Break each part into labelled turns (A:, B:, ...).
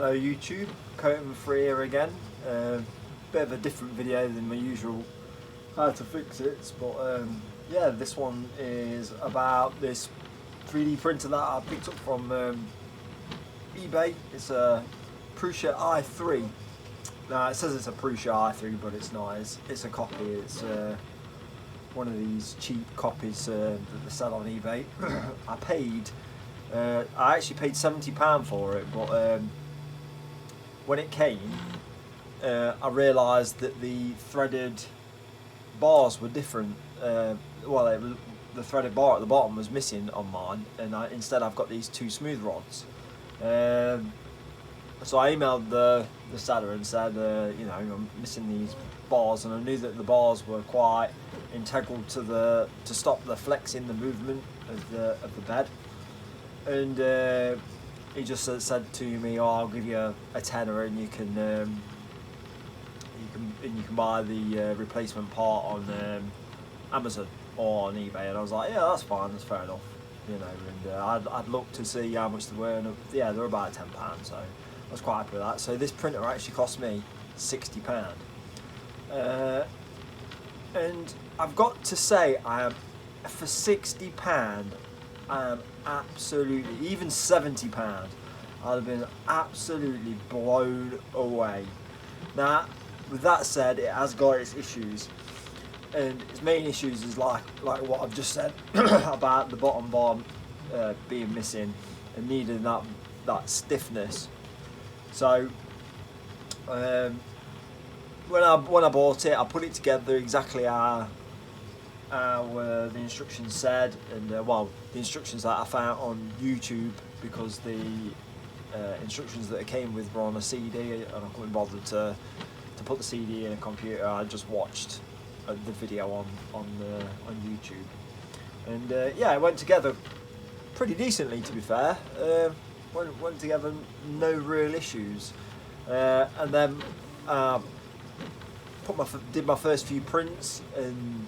A: Hello YouTube, Coating Free here again. Bit of a different video than my usual how to fix it, but yeah, this one is about this 3D printer that I picked up from eBay. It's a Prusia i3. Now it says it's a Prusia i3, but it's not. It's a copy. It's one of these cheap copies that they sell on eBay. I actually paid £70 for it, but when it came, I realised that the threaded bars were different. The threaded bar at the bottom was missing on mine, and instead I've got these two smooth rods. So I emailed the seller and said, you know, I'm missing these bars, and I knew that the bars were quite integral to stop the flexing, the movement of the bed. And he just said to me, "Oh, I'll give you a tenner, and you can buy the replacement part on Amazon or on eBay." And I was like, "Yeah, that's fine, that's fair enough." You know, and I'd looked to see how much they were, and yeah, they were about £10, so I was quite happy with that. So this printer actually cost me £60. And I've got to say, for £60, I am absolutely, even £70, I'd have been absolutely blown away. Now, with that said, it has got its issues, and its main issues is like what I've just said about the bottom bar being missing and needing that stiffness. So when I bought it, I put it together exactly how the instructions said, and well, the instructions that I found on YouTube, because the instructions that it came with were on a CD, and I couldn't bother to put the CD in a computer. I just watched the video on YouTube, and yeah, it went together pretty decently, to be fair. Went together, no real issues, and then did my first few prints, and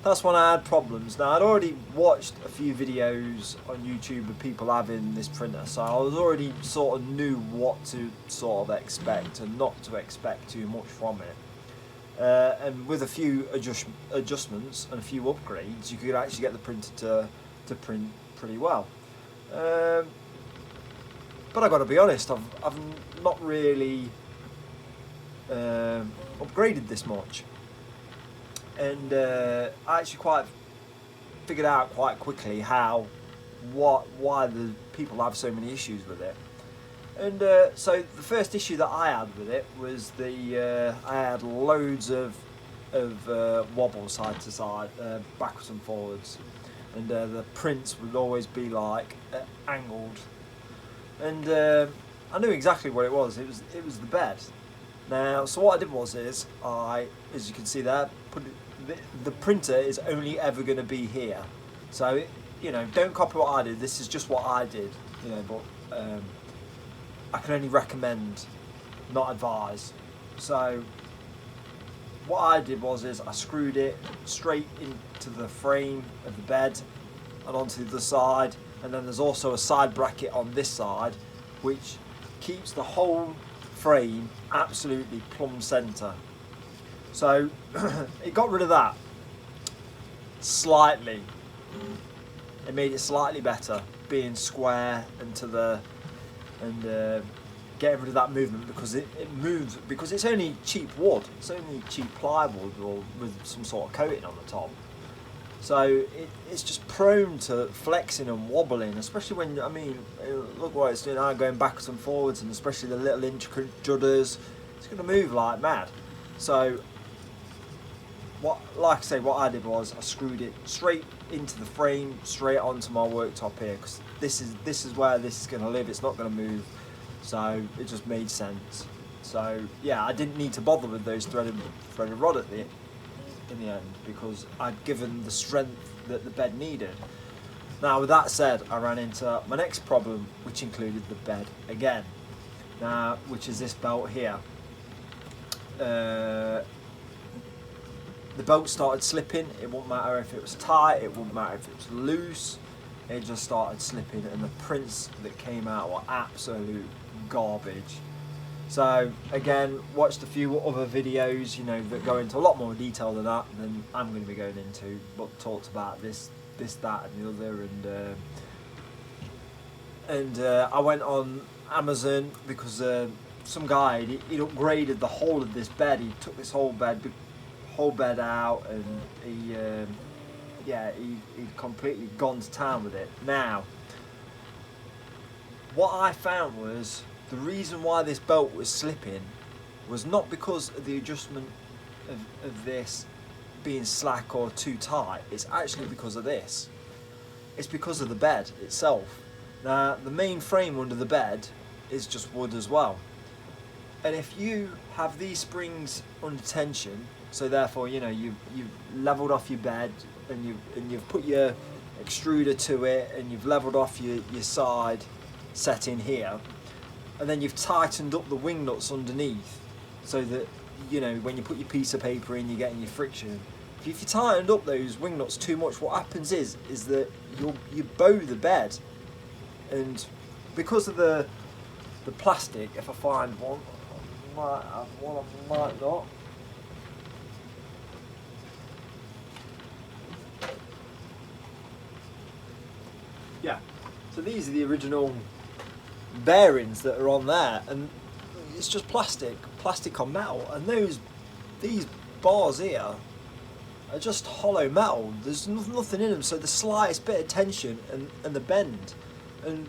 A: that's when I had problems. Now, I'd already watched a few videos on YouTube of people having this printer, so I was already sort of knew what to sort of expect and not to expect too much from it. And with a few adjustments and a few upgrades, you could actually get the printer to print pretty well. But I got to be honest, I've not really upgraded this much. And I actually quite figured out quite quickly why the people have so many issues with it. And so the first issue that I had with it was I had loads of wobble side to side, backwards and forwards, and the prints would always be like angled. And I knew exactly what it was. It was the bed. Now, so what I did was as you can see there, the printer is only ever going to be here. So, you know, don't copy what I did. This is just what I did, you know, but I can only recommend, not advise. So what I did was I screwed it straight into the frame of the bed and onto the side, and then there's also a side bracket on this side which keeps the whole frame absolutely plumb center. So it got rid of that slightly. It made it slightly better, being square and getting rid of that movement, because it moves, because it's only cheap wood. It's only cheap plywood or with some sort of coating on the top. So it's just prone to flexing and wobbling, especially when, I mean, look what it's doing now, going backwards and forwards, and especially the little intricate judders. It's going to move like mad. So like I say, what I did was I screwed it straight into the frame, straight onto my worktop here, because this is where this is going to live. It's not going to move, so it just made sense. So yeah, I didn't need to bother with those threaded rod in the end, because I'd given the strength that the bed needed. Now, with that said, I ran into my next problem, which included the bed again. Now, which is this belt here. The belt started slipping. It wouldn't matter if it was tight, it wouldn't matter if it was loose. it just started slipping, and the prints that came out were absolute garbage. So again, watched a few other videos, you know, that go into a lot more detail than that than I'm going to be going into, but talked about this, that, and the other, and I went on Amazon because some guy he'd upgraded the whole of this bed. He took this whole bed out, and he'd completely gone to town with it. Now, what I found was the reason why this belt was slipping was not because of the adjustment of this being slack or too tight. It's actually because of this. It's because of the bed itself. Now, the main frame under the bed is just wood as well. And if you have these springs under tension, so therefore, you know, you've leveled off your bed, and you've put your extruder to it, and you've leveled off your side setting here, and then you've tightened up the wing nuts underneath, so that, you know, when you put your piece of paper in, you're getting your friction. If you tightened up those wing nuts too much, what happens is that you bow the bed, and because of the plastic, if I find one, I might have one, I might not. Yeah, so these are the original bearings that are on there, and it's just plastic on metal, and these bars here are just hollow metal. There's nothing in them, so the slightest bit of tension and the bend, and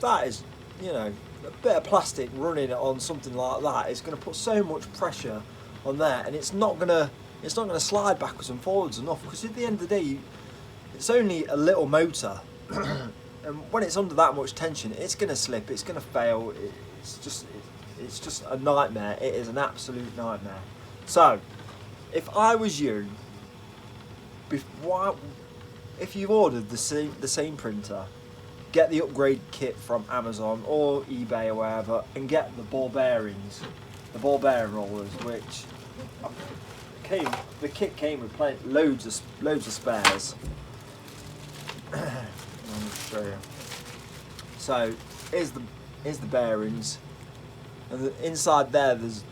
A: that is, you know, a bit of plastic running on something like that is going to put so much pressure on there, and it's not going to slide backwards and forwards enough, because at the end of the day, it's only a little motor. And when it's under that much tension, it's going to slip, it's going to fail. It's just a nightmare. It is an absolute nightmare. So, if I was you, if you've ordered the same printer, get the upgrade kit from Amazon or eBay or wherever, and get the ball bearings, the ball bearing rollers, which the kit came with loads of spares. I'll show you. So here's the bearings, and inside there's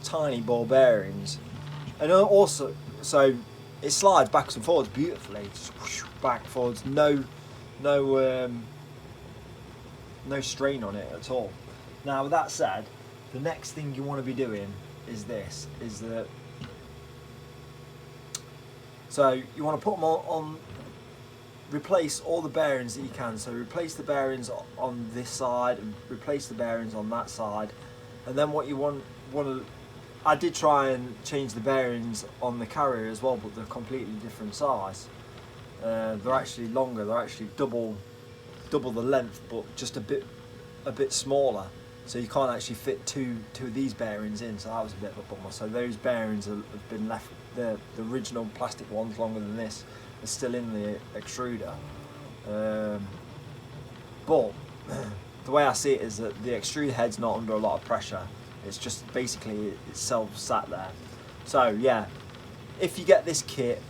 A: tiny ball bearings, and also, so it slides backwards and forwards beautifully, just whoosh, back and forwards, no strain on it at all. Now, with that said, the next thing you want to be doing is this, so you want to put them on, replace all the bearings that you can. So replace the bearings on this side and replace the bearings on that side, and then what you want to, I did try and change the bearings on the carrier as well, but they're completely different size. They're actually longer, they're actually double the length, but just a bit smaller, so you can't actually fit two of these bearings in, so that was a bit of a bummer. So those bearings have been left, the original plastic ones longer than this are still in the extruder, but the way I see it is that the extruder head's not under a lot of pressure, it's just basically itself sat there. So yeah, if you get this kit,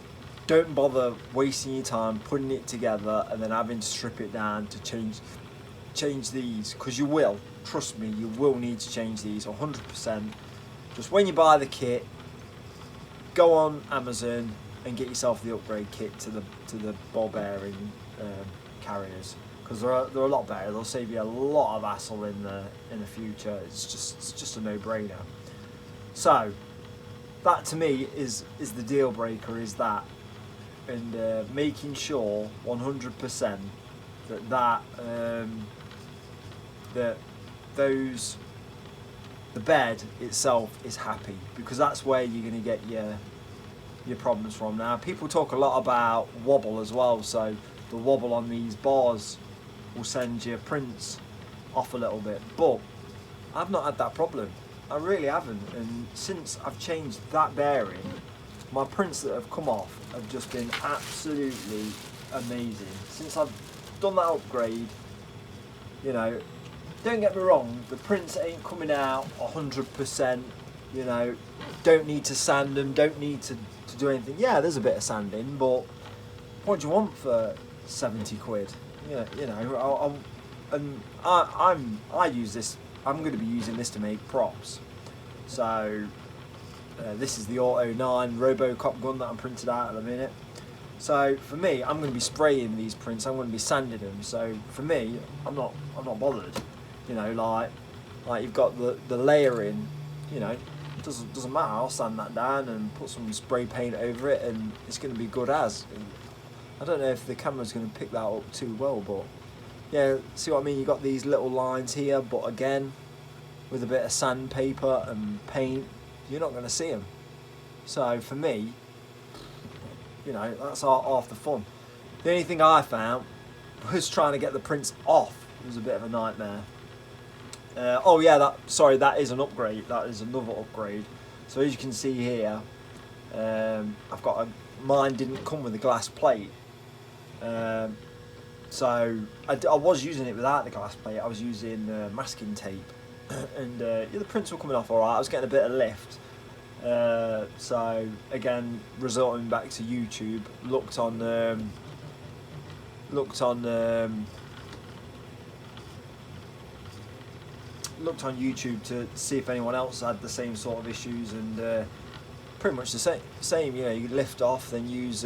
A: don't bother wasting your time putting it together and then having to strip it down to change these, because you will, trust me, you will need to change these 100%. Just when you buy the kit, go on Amazon and get yourself the upgrade kit to the ball bearing carriers, because they're a lot better. They'll save you a lot of hassle in the future. It's just a no-brainer. So that to me is the deal breaker, is that, and making sure 100% that the bed itself is happy, because that's where you're going to get your problems from. Now, people talk a lot about wobble as well, so the wobble on these bars will send your prints off a little bit, but I've not had that problem. I really haven't, and since I've changed that bearing, my prints that have come off have just been absolutely amazing. Since I've done that upgrade, you know, don't get me wrong, the prints ain't coming out 100%, you know, don't need to sand them, don't need to do anything. Yeah, there's a bit of sanding, but what do you want for 70 quid. Yeah, you know, I use this. I'm going to be using this to make props. So this is the Auto 9 Robocop gun that I'm printed out at the minute. So for me, I'm going to be spraying these prints. I'm going to be sanding them. So for me, I'm not bothered. You know, like you've got the layering. You know, it doesn't matter. I'll sand that down and put some spray paint over it, and it's going to be good as. I don't know if the camera's going to pick that up too well, but yeah, see what I mean? You've got these little lines here, but again, with a bit of sandpaper and paint, you're not going to see them. So for me, you know, that's half the fun. The only thing I found was trying to get the prints off. It was a bit of a nightmare. Oh yeah, that is an upgrade. That is another upgrade. So as you can see here, I've got mine didn't come with a glass plate. So I was using it without the glass plate. I was using masking tape, and yeah, the prints were coming off alright. I was getting a bit of lift. So again, resorting back to YouTube, looked on YouTube to see if anyone else had the same sort of issues, and pretty much the same. You know, you lift off, then use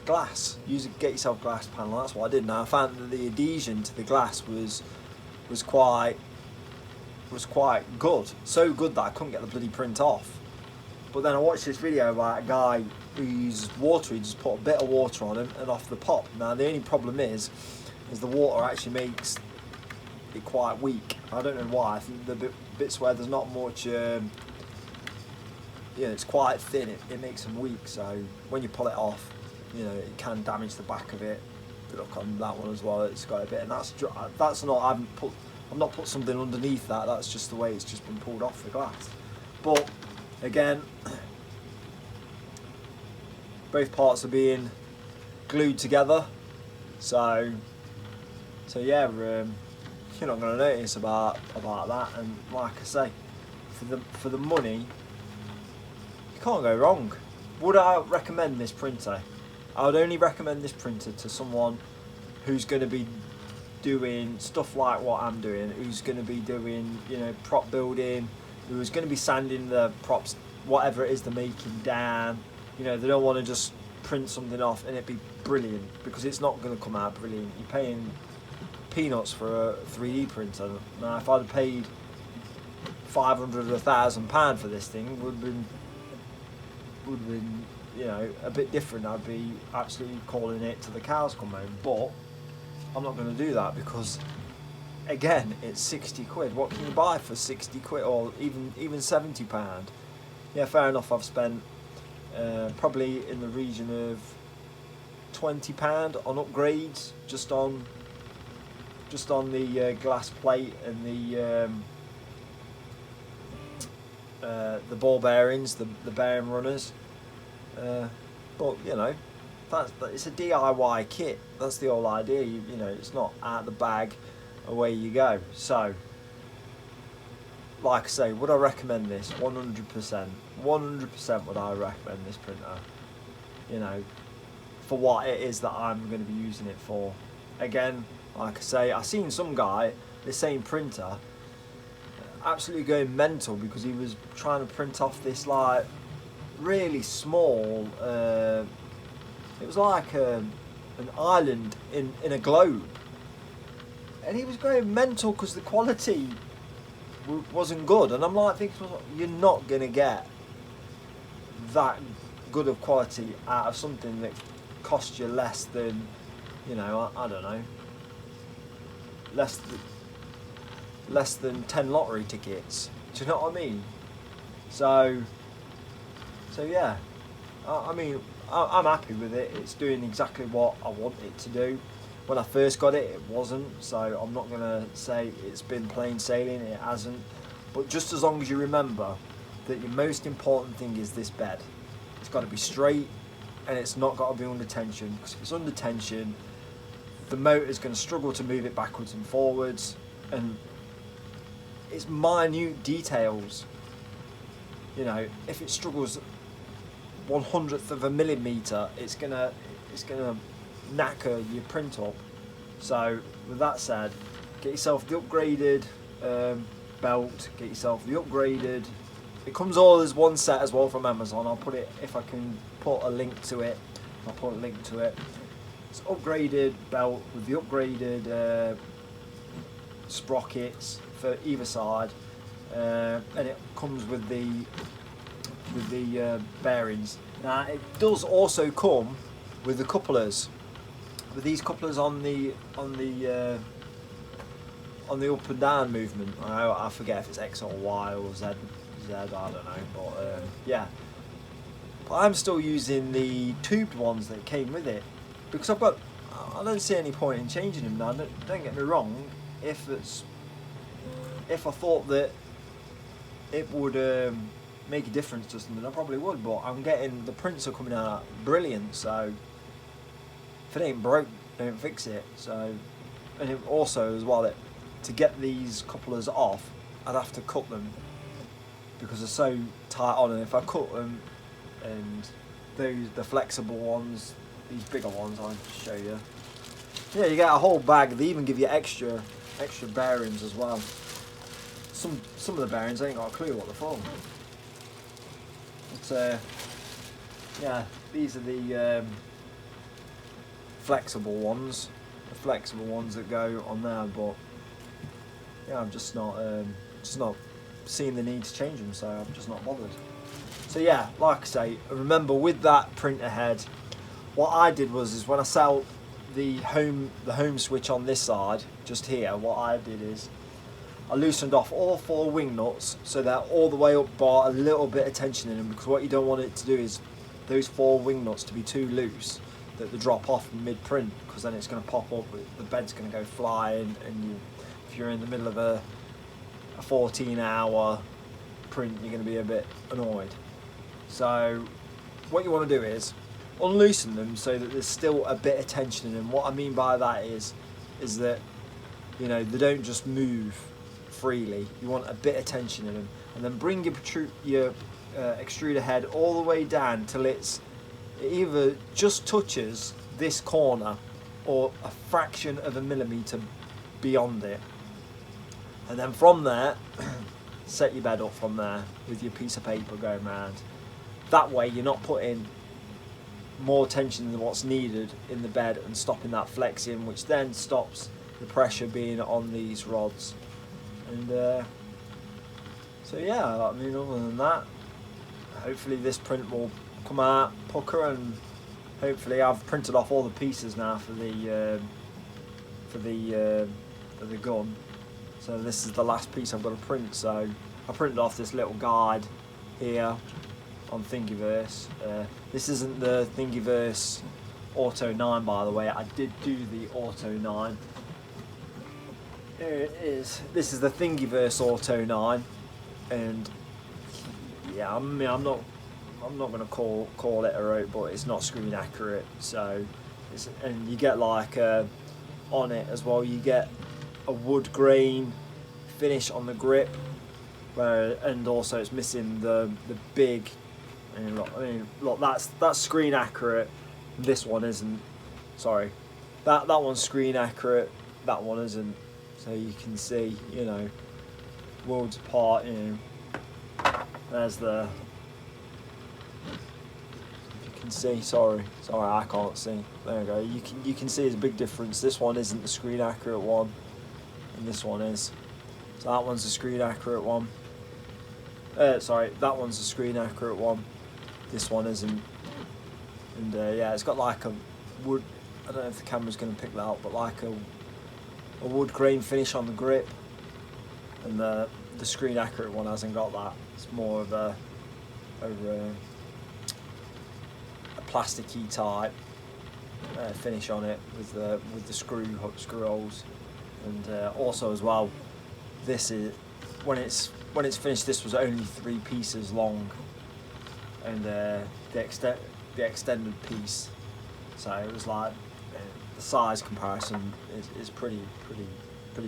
A: glass. Get yourself a glass panel. That's what I did. Now I found that the adhesion to the glass was quite good. So good that I couldn't get the bloody print off. But then I watched this video about a guy who uses water. He just put a bit of water on him and off the pop. Now the only problem is the water actually makes it quite weak. I don't know why. I think the bits where there's not much, it's quite thin. It makes them weak. So when you pull it off, you know, it can damage the back of it. Look on that one as well. It's got a bit, and that's not. I've not put something underneath that. That's just the way it's just been pulled off the glass. But again, both parts are being glued together. So yeah, you're not going to notice about that. And like I say, for the money, you can't go wrong. Would I recommend this printer? I would only recommend this printer to someone who's going to be doing stuff like what I'm doing, who's going to be doing, you know, prop building, who's going to be sanding the props, whatever it is they're making down. You know, they don't want to just print something off and it be brilliant, because it's not going to come out brilliant. You're paying peanuts for a 3D printer. Now if I'd have paid £500 or £1,000 for this thing, would have been, you know, a bit different. I'd be absolutely calling it till the cows come home. But I'm not going to do that, because again, it's 60 quid. What can you buy for 60 quid, or even £70? Yeah, fair enough. I've spent probably in the region of £20 on upgrades, just on the glass plate and the ball bearings, the bearing runners. But you know, it's a DIY kit. That's the whole idea. You know, it's not out the bag, away you go. So, like I say, would I recommend this? 100%. 100% would I recommend this printer. You know, for what it is that I'm going to be using it for. Again, like I say, I seen some guy, the same printer, absolutely going mental because he was trying to print off this like really small. It was like an island in a globe, and he was going mental because the quality wasn't good. And I'm like thinking, you're not gonna get that good of quality out of something that costs you less than, you know, I don't know, less than 10 lottery tickets. Do you know what I mean? So yeah, I mean, I'm happy with it. It's doing exactly what I want it to do. When I first got it, it wasn't, so I'm not going to say it's been plain sailing. It hasn't. But just as long as you remember that your most important thing is this bed. It's got to be straight, and it's not got to be under tension, because if it's under tension, the motor's going to struggle to move it backwards and forwards, and it's minute details. You know, if it struggles 1/100th of a millimeter, it's gonna knacker your print up. So with that said, get yourself the upgraded belt, get yourself the upgraded, it comes all as one set as well from Amazon. I'll put it, if I can put a link to it, I'll put a link to it. It's upgraded belt with the upgraded sprockets for either side, and it comes with the bearings. Now it does also come with the couplers, with these couplers on the up and down movement. I forget if it's X or Y or Z, I don't know, but yeah. But I'm still using the tubed ones that came with it because I don't see any point in changing them now. Don't get me wrong. If I thought that it would make a difference to something, I probably would. But I'm getting, the prints are coming out brilliant. So if it ain't broke, don't fix it. So, and it also as well, to get these couplers off, I'd have to cut them because they're so tight on. And if I cut them, and the flexible ones, these bigger ones, I'll show you. Yeah, you get a whole bag. They even give you extra bearings as well. Some of the bearings I ain't got a clue what they're for. But yeah, these are the flexible ones. The flexible ones that go on there, but yeah, I'm just not seeing the need to change them, so I'm just not bothered. So yeah, like I say, remember with that printer head, what I did was when I set up the home switch on this side, just here, what I did is I loosened off all 4 wing nuts so they're all the way up, bar a little bit of tension in them, because what you don't want it to do is those 4 wing nuts to be too loose that they drop off mid-print, because then it's going to pop up, the bed's going to go flying, and if you're in the middle of a 14-hour print, you're going to be a bit annoyed. So what you want to do is unloosen them so that there's still a bit of tension in them. What I mean by that is that, you know, they don't just move freely. You want a bit of tension in them, and then bring your extruder head all the way down till it either just touches this corner or a fraction of a millimeter beyond it. And then from there, set your bed up from there with your piece of paper going round. That way you're not putting more tension than what's needed in the bed and stopping that flexing, which then stops the pressure being on these rods. And so yeah, I mean, other than that, hopefully this print will come out pucker, and hopefully I've printed off all the pieces now for the gun. So this is the last piece I've got to print. So I printed off this little guide here on Thingiverse. This isn't the Thingiverse Auto 9, by the way. I did do the Auto 9. Here it is. This is the Thingiverse Auto 9, and yeah, I mean, I'm not going to call it a rope, but it's not screen accurate. So, and you get like on it as well, you get a wood grain finish on the grip, and also it's missing the big. And look, that's screen accurate. This one isn't. Sorry, that one's screen accurate. That one isn't. So you can see, you know, worlds apart. You know, there's the. If you can see, sorry, I can't see. There we go. You can see there's a big difference. This one isn't the screen accurate one, and this one is. So that one's the screen accurate one. Sorry, that one's the screen accurate one. This one isn't. And yeah, it's got like a wood. I don't know if the camera's going to pick that up, but like a wood grain finish on the grip, and the screen accurate one hasn't got that. It's more of a plasticky type finish on it with the screw holes, and also as well, this is when it's finished. This was only 3 pieces long, and the extended piece, so it was like the size comparison is pretty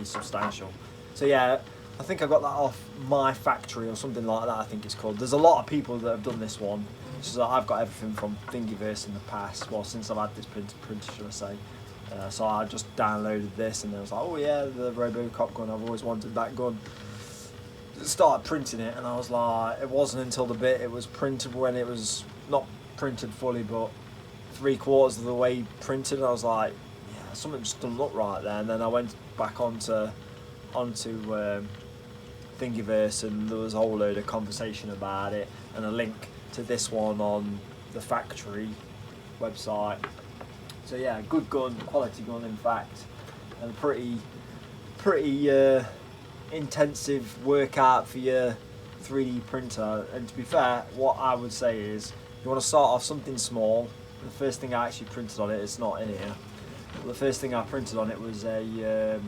A: substantial. So yeah, I think I got that off My Factory or something like that, I think it's called. There's a lot of people that have done this one, So I've got everything from Thingiverse in the past, well, since I've had this printer should I say. So I just downloaded this and I was like, oh yeah, the Robocop gun, I've always wanted that gun. Started printing it and I was like, it wasn't until the bit it was printed when it was not printed fully but 3/4 of the way printed, and I was like, yeah, something just doesn't look right there. And then I went back onto Thingiverse and there was a whole load of conversation about it and a link to this one on the factory website. So yeah, good gun, quality gun in fact, and pretty intensive workout for your 3D printer. And to be fair, what I would say is you want to start off something small. The first thing I actually printed on it, it's not in here, but the first thing I printed on it was a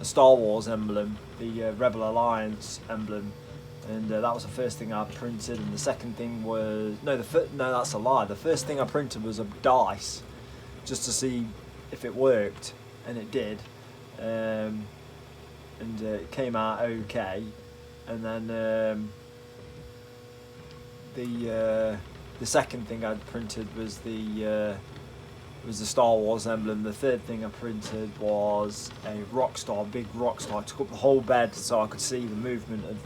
A: Star Wars emblem, the Rebel Alliance emblem, and that was the first thing I printed. And the second thing was no, that's a lie. The first thing I printed was a dice, just to see if it worked, and it did. And it came out okay. And then the second thing I printed was the Star Wars emblem. The third thing I printed was a Rockstar, big Rockstar. I took up the whole bed so I could see the movement of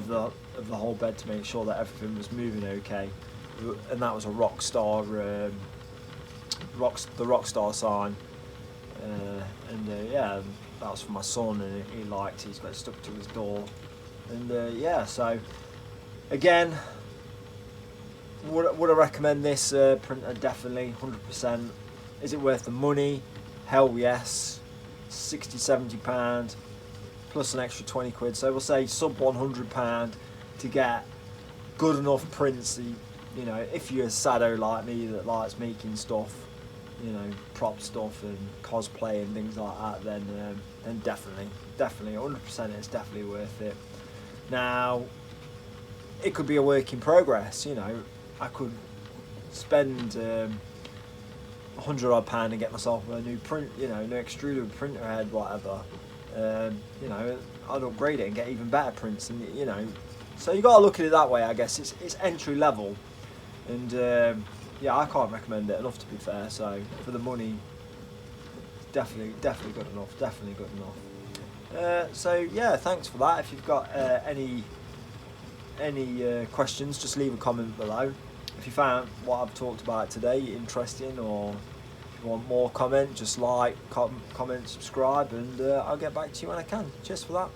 A: the whole bed to make sure that everything was moving okay. And that was a Rockstar, the Rockstar sign. Yeah, that was for my son, and he liked it. He's got it stuck to his door. And yeah, so again, would I recommend this printer? Definitely, 100%. Is it worth the money? Hell yes. 60-70 pound plus an extra 20 quid, so we'll say sub 100 pound to get good enough prints. You know, if you're a sado like me that likes making stuff, you know, prop stuff and cosplay and things like that, then definitely 100% it's definitely worth it. Now, it could be a work in progress. You know, I could spend £100 odd and get myself a new print, you know, new extruder printer head, whatever. You know, I'd upgrade it and get even better prints, and you know, so you got to look at it that way. I guess it's entry level, and yeah, I can't recommend it enough, to be fair. So for the money, definitely good enough. Definitely good enough. So yeah, thanks for that. If you've got any questions, just leave a comment below. If you found what I've talked about today interesting, or if you want more comment, just like, comment, subscribe, and I'll get back to you when I can. Cheers for that.